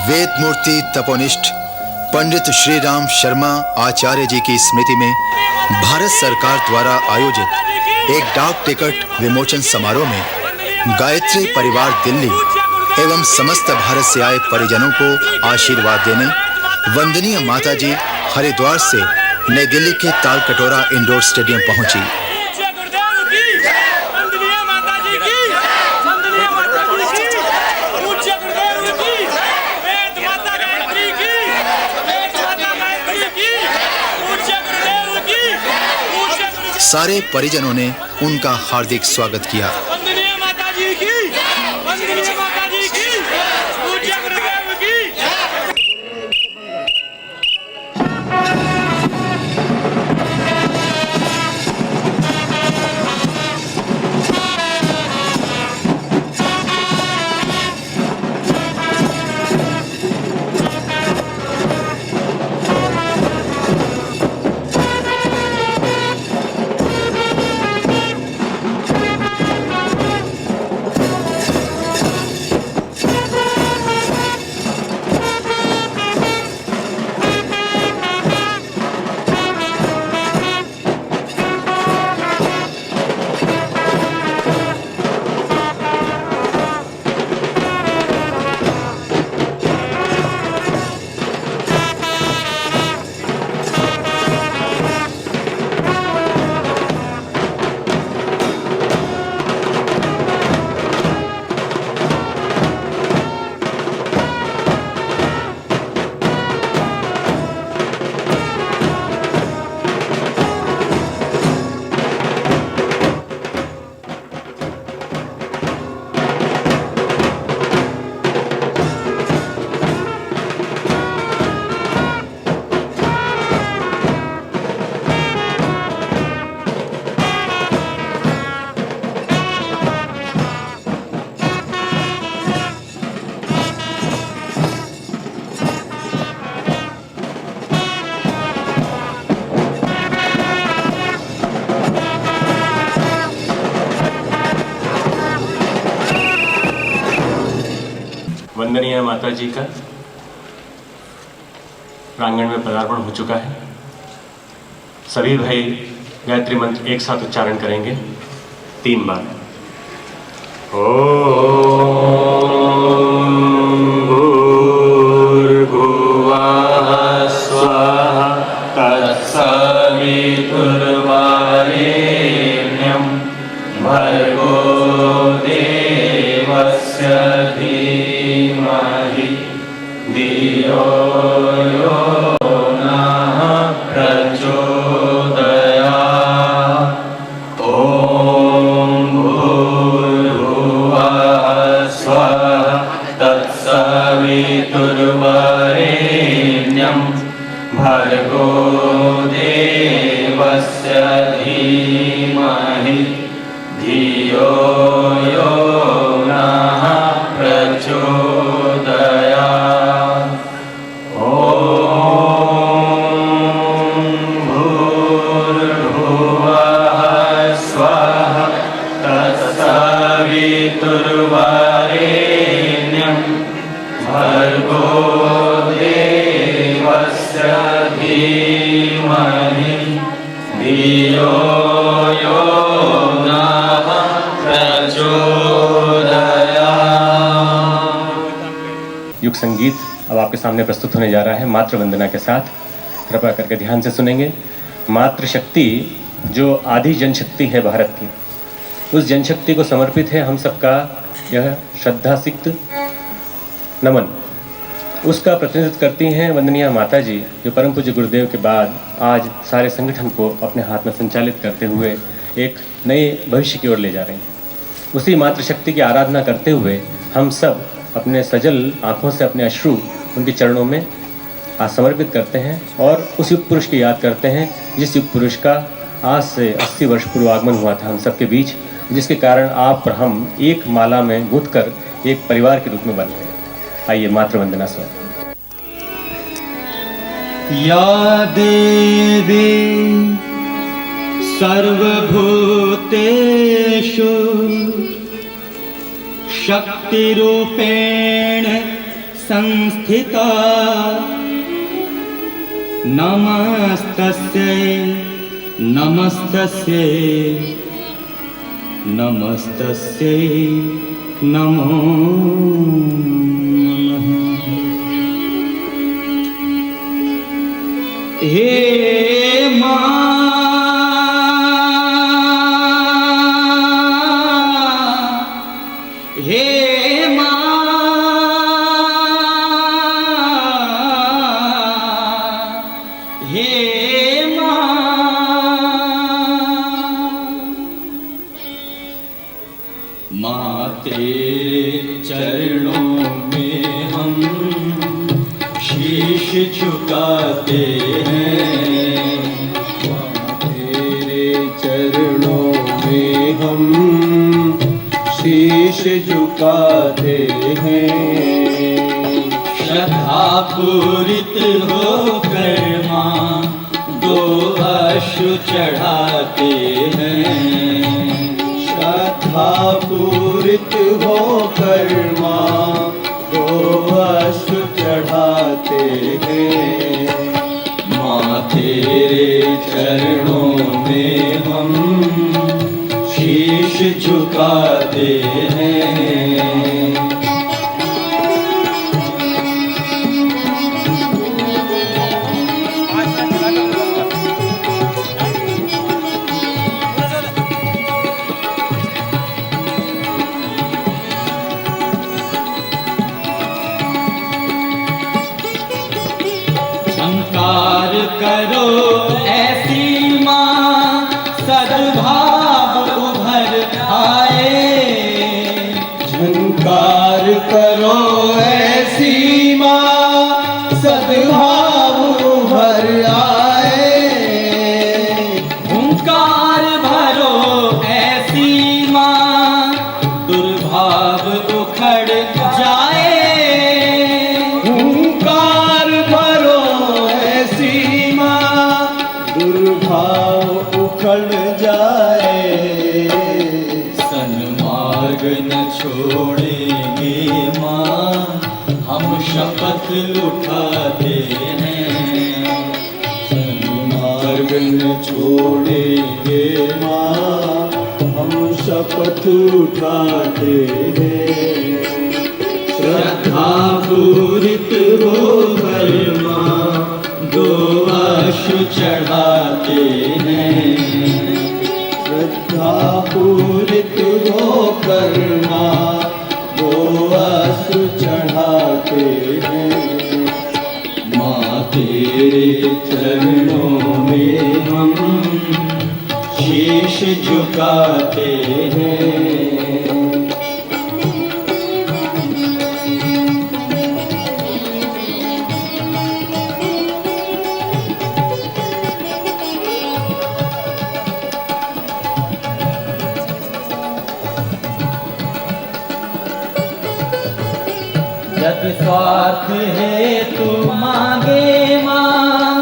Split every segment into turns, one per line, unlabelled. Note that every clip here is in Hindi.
वेद मूर्ति तपोनिष्ठ पंडित श्री राम शर्मा आचार्य जी की स्मृति में भारत सरकार द्वारा आयोजित एक डाक टिकट विमोचन समारोह में गायत्री परिवार दिल्ली एवं समस्त भारत से आए परिजनों को आशीर्वाद देने वंदनीय माताजी हरिद्वार से नई दिल्ली के तालकटोरा इंडोर स्टेडियम पहुंची। सारे परिजनों ने उनका हार्दिक स्वागत किया।
वंदनीय माता जी का प्रांगण में पदार्पण हो चुका है। सभी भाई गायत्री मंत्र एक साथ उच्चारण करेंगे 3 बार। ओम भूर्भुवः स्वः तत्सवितुर्वरेण्यं भर्गो देवस्य धीमहि धियो यो नः प्रचोदयात्। ॐ भूर्भुवः स्वः तत्सवितुर्वरेण्यं भर्गो देवस्य धीमहि धियो यो नः प्रचोदयात्। ॐ भूर्भुवः स्वः तत्सवितुर्वरेण्यं भर्गो देवस्य धीमहि धियो यो नः प्रचोदयात्। युग संगीत अब आपके सामने प्रस्तुत होने जा रहा है मातृ वंदना के साथ। कृपया करके ध्यान से सुनेंगे। मातृशक्ति जो आदि जनशक्ति है भारत की, उस जनशक्ति को समर्पित है हम सबका यह श्रद्धा सिक्त नमन। उसका प्रतिनिधित्व करती हैं वंदनीय माता जी, जो परम पूज्य गुरुदेव के बाद आज सारे संगठन को अपने हाथ में संचालित करते हुए एक नए भविष्य की ओर ले जा रहे हैं। उसी मातृशक्ति की आराधना करते हुए हम सब अपने सजल आँखों से अपने अश्रु उनके चरणों में आज समर्पित करते हैं और उस युग पुरुष की याद करते हैं जिस युग पुरुष का आज से 80 वर्ष पूर्व आगमन हुआ था हम सबके बीच, जिसके कारण आप और हम एक माला में गुंथ कर एक परिवार के रूप में बन गए। आइए मातृ वंदना स्वयं।
या देवी सर्वभूतेषु शक्तिरूपेण संस्थिता नमस्तस्यै नमस्तस्यै नमस्तस्यै नमो नमः। हे माँ तेरे चरणों में हम शीश झुकाते हैं।
माँ तेरे चरणों में हम शीश झुकाते हैं।
श्रद्धा पूरित होकर माँ दो अश्रु चढ़ाते हैं।
श्रद्धा पूरित होकर माँ दो अश्रु चढ़ाते हैं।
माँ तेरे चरणों में हम शीश झुकाते हैं। झंकार करो ऐसी माँ सद्भाव उभर आए।
झंकार करो ऐसी माँ सद्भाव उभर आए।
हुंकार भरो ऐसी माँ दुर्भाव उखड़ जाए।
हुंकार भरो ऐसी माँ दुर्भाव उखड़ जाए।
सन्मार्ग न छोड़ेंगे माँ हम शपथ उठाते हैं।
सन्मार्ग न छोड़ेंगे माँ हम शपथ उठाते हैं।
श्रद्धा पूरित होकर माँ दो अश्रु चढ़ाते हैं।
श्रद्धा पूरित होकर माँ दो अश्रु चढ़ाते हैं।
माँ तेरे चरणों में हम शीश झुकाते हैं। यदि स्वार्थ है तू मांगे माँ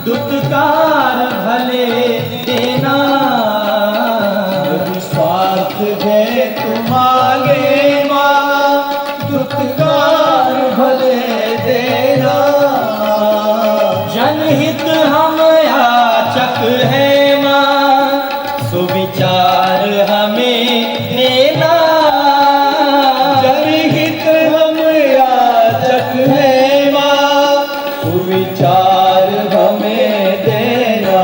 दुत्कार भले देना।
यदि स्वार्थ है तू मांगे माँ दुत्कार भले देना।
जनहित हम याचक है माँ सुविचार हमें देना।
जनहित हम याचक है माँ सुविचार हमें देना।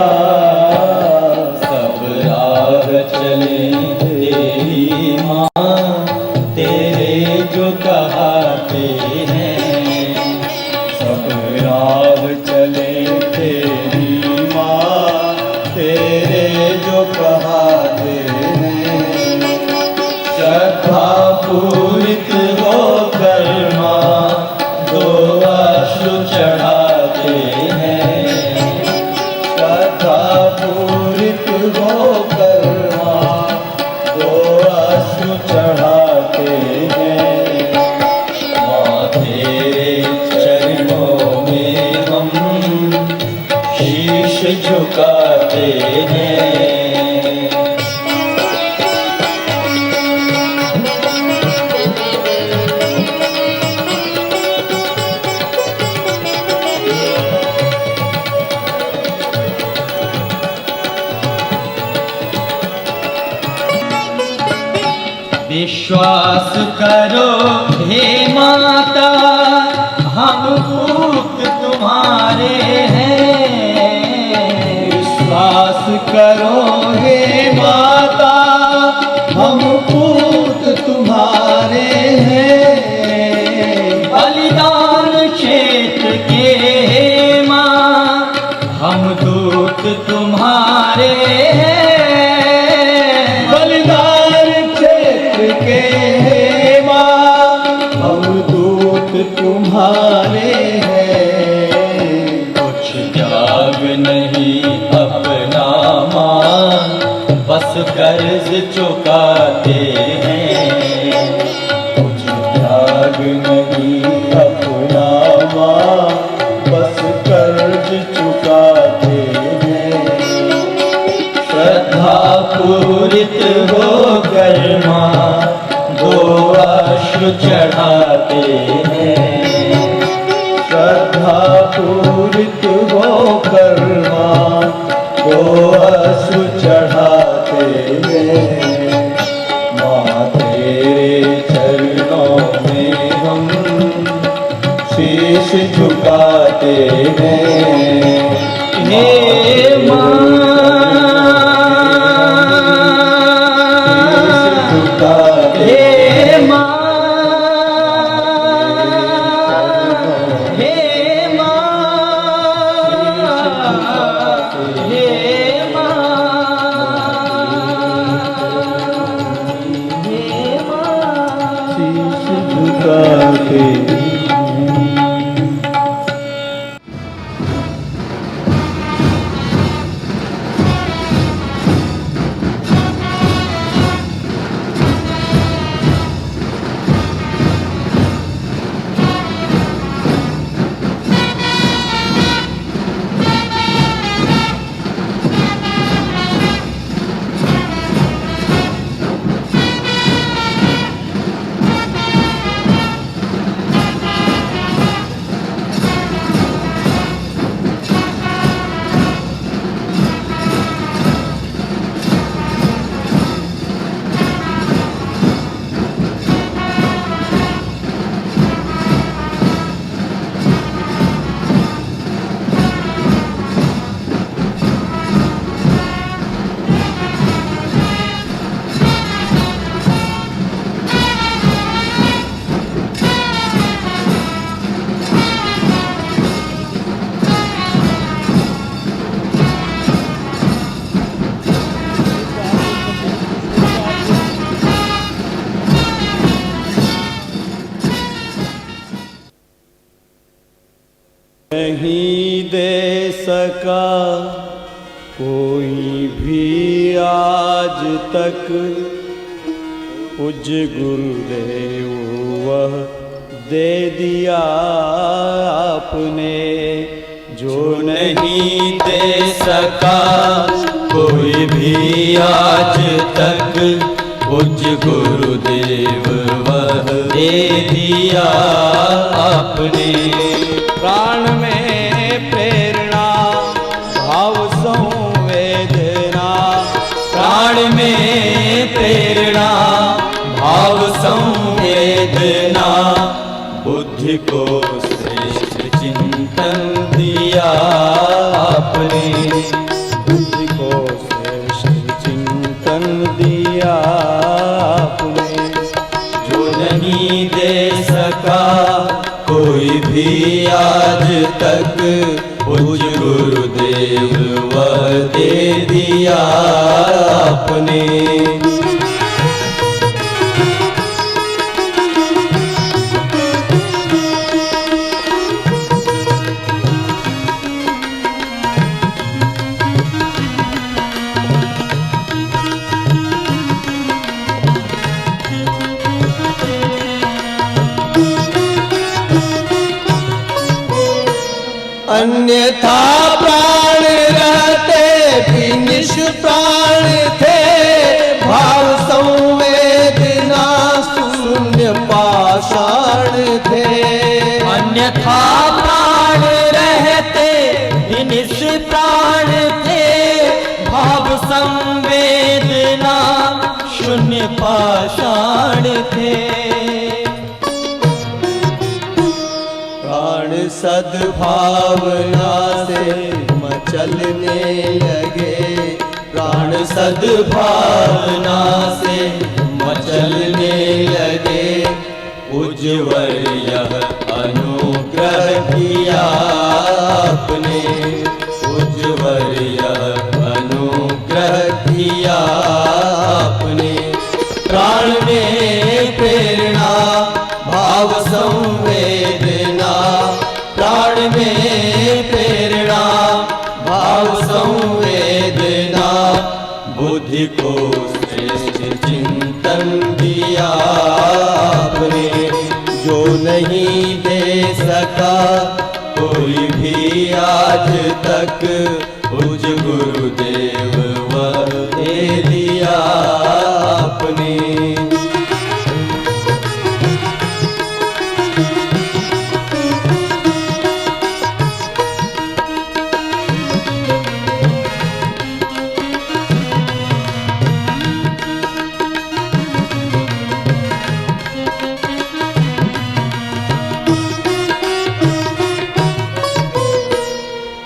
सब राह चले तेरी माँ तेरे जो कहाते हैं।
सब राह चले तेरी माँ तेरे जो कहाते हैं।
श्रद्धा पूरित होकर माँ दो अश्रु चढ़ाते हैं।
श्रद्धा पूरित होकर माँ दो अश्रु चढ़ाते हैं।
माँ तेरे चरणों में हम शीश झुकाते हैं। हे माता हम पूत तुम्हारे हैं।
विश्वास करो हे माता हम पूत तुम्हारे हैं।
बलिदान क्षेत्र के हे माँ हम दूत तुम्हारे हैं।
बलिदान क्षेत्र के हे माँ हम दूत तुम्हारे हैं।
कुछ त्याग नहीं अपना मान बस कर्ज चुकाते हैं।
कुछ त्याग नहीं अपना माँ बस कर्ज चुकाते हैं।
श्रद्धा पूरित होकर माँ दो अश्रु चढ़ाते हैं।
श्रद्धा पूरित होकर माँ को अश्रु चढ़ाते हैं। माँ तेरे चरणों में हम शीश झुकाते हैं।
हे माँ
झुकाते
हे माँ हे माँ हे माँ हे माँ।
शीश झुकाते हैं। नहीं दे सका कोई भी आज तक पूज्य गुरुदेव वह दे दिया आपने। जो नहीं दे सका कोई भी आज तक पूज्य गुरुदेव वह दे दिया आपने। प्राण में प्रेरणा भाव संवेदना,
प्राण में प्रेरणा भाव संवेदना,
बुद्धि को श्रेष्ठ चिंतन दिया आपने। बुद्धि को श्रेष्ठ चिंतन दिया आपने।
जो नहीं दे सका कोई भी आज तक पूज्य गुरुदेव वह दे दिया आपने।
अन्यथा प्राण रहते भी निष्प्राण थे, भाव संवेदना शून्य पाषाण थे।
अन्यथा प्राण रहते भी निष्प्राण थे, भाव संवेदना शून्य पाषाण थे।
प्राण सद्भावना से मचलने लगे, प्राण सद्भावना से मचलने लगे। उज्ज्वल यह अनुग्रह किया आपने, उज्ज्वल यह अनुग्रह किया आपने। प्राण में प्रेरणा भाव संवेदना, प्राण में प्रेरणा भाव संवेदना। बुद्धि को श्रेष्ठ चिंतन दिया आपने, जो नहीं दे सका कोई भी आज तक। पूज गुरुदेव वह दे दिया आपने।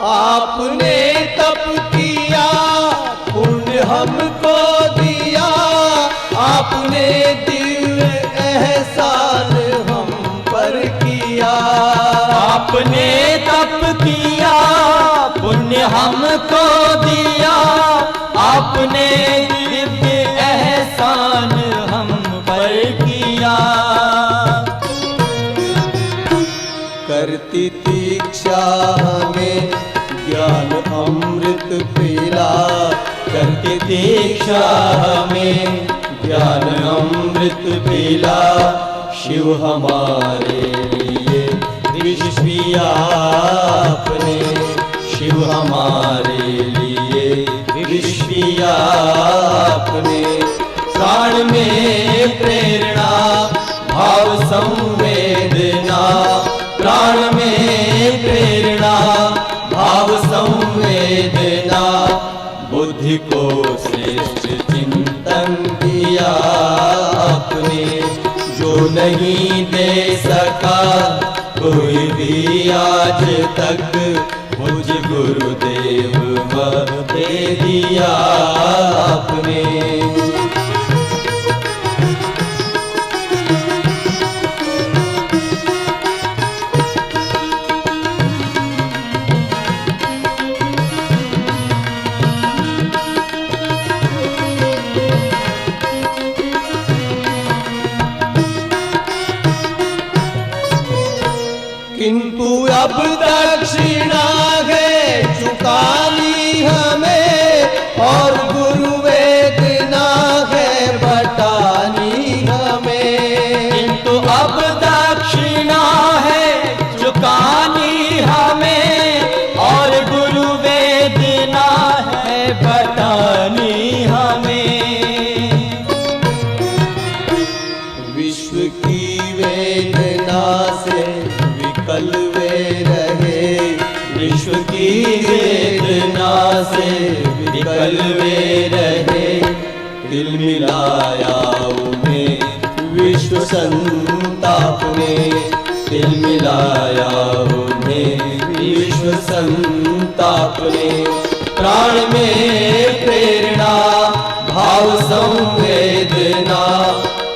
आपने तप किया पुण्य हमको दिया, आपने दिव्य एहसान हम पर किया।
आपने तप किया पुण्य हमको दिया, आपने दिव्य एहसान हम पर किया।
करती दीक्षा हमें ज्ञान अमृत पिला, करती दीक्षा हमें ज्ञान अमृत पिला। शिव हमारे लिए विष पिया आपने, शिव हमारे लिए विष पिया आपने। प्राण में प्रेरणा भाव संवेदना, प्राण में प्रेरणा भाव संवेदना। बुद्धि को श्रेष्ठ चिंतन दिया आपने, जो नहीं दे सका कोई भी आज तक। मुझ गुरुदेव वह दे दिया आपने। किंतु अब दक्षिणा है चुकानी हमें, और गुरु वेदना है बटानी हमें।
किंतु अब दक्षिणा है चुकानी हमें, और गुरु वेदना है बटानी हमें।
विश्व की वेदना से विकल वे रहे, विश्व की वेदना से विकल वे रहे। दिल मिलाया उन्हें विश्व संताप ने, दिल मिलाया उन्हें विश्व संताप ने। प्राण में प्रेरणा भाव संवेदना,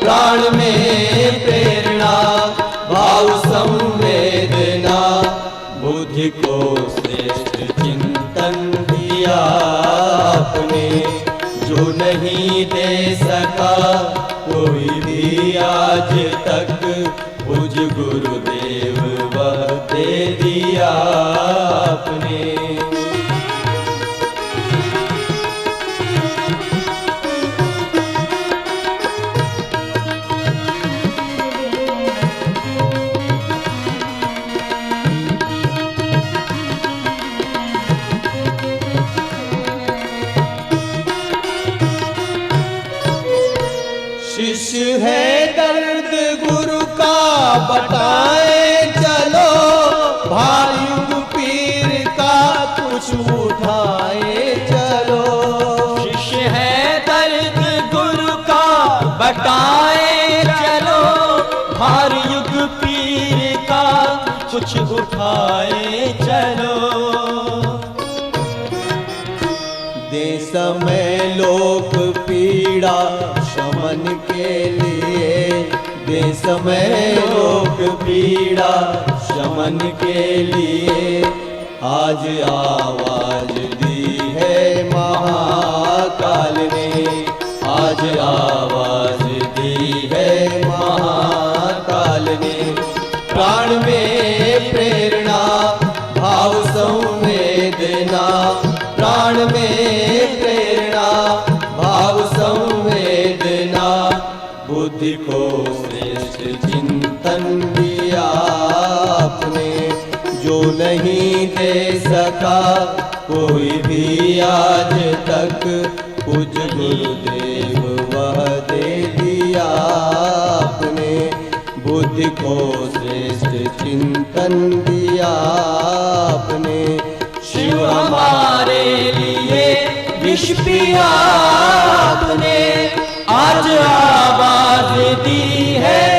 प्राण में प्रेरणा भाव संवेदना। बुद्धि को श्रेष्ठ चिंतन दिया आपने, जो नहीं दे सका कोई भी आज तक। पूज गुरुदेव वह दे दिया आपने। शिष्य है दर्द गुरु का बताए चलो, भार युग पीर का कुछ उठाए चलो।
शिष्य है दर्द गुरु का बताए चलो, भार युग पीर का कुछ उठाए चलो।
दे समय लोक पीड़ा शमन के लिए, दे समय लोक पीड़ा शमन के लिए। आज आवाज दी है महाकाल ने, आज आवाज दी है महाकाल ने। प्राण में प्रेरणा भाव संवेदना, प्राण में प्रेरणा भाव संवेदना। बुद्धि को श्रेष्ठ चिंतन दिया आपने, जो नहीं दे सका कोई भी आज तक। पूज्य गुरुदेव वह दे दिया आपने, बुद्धि को श्रेष्ठ चिंतन दिया आपने।
शिव हमारे लिए विष पिया आपने, आज आवाज दी है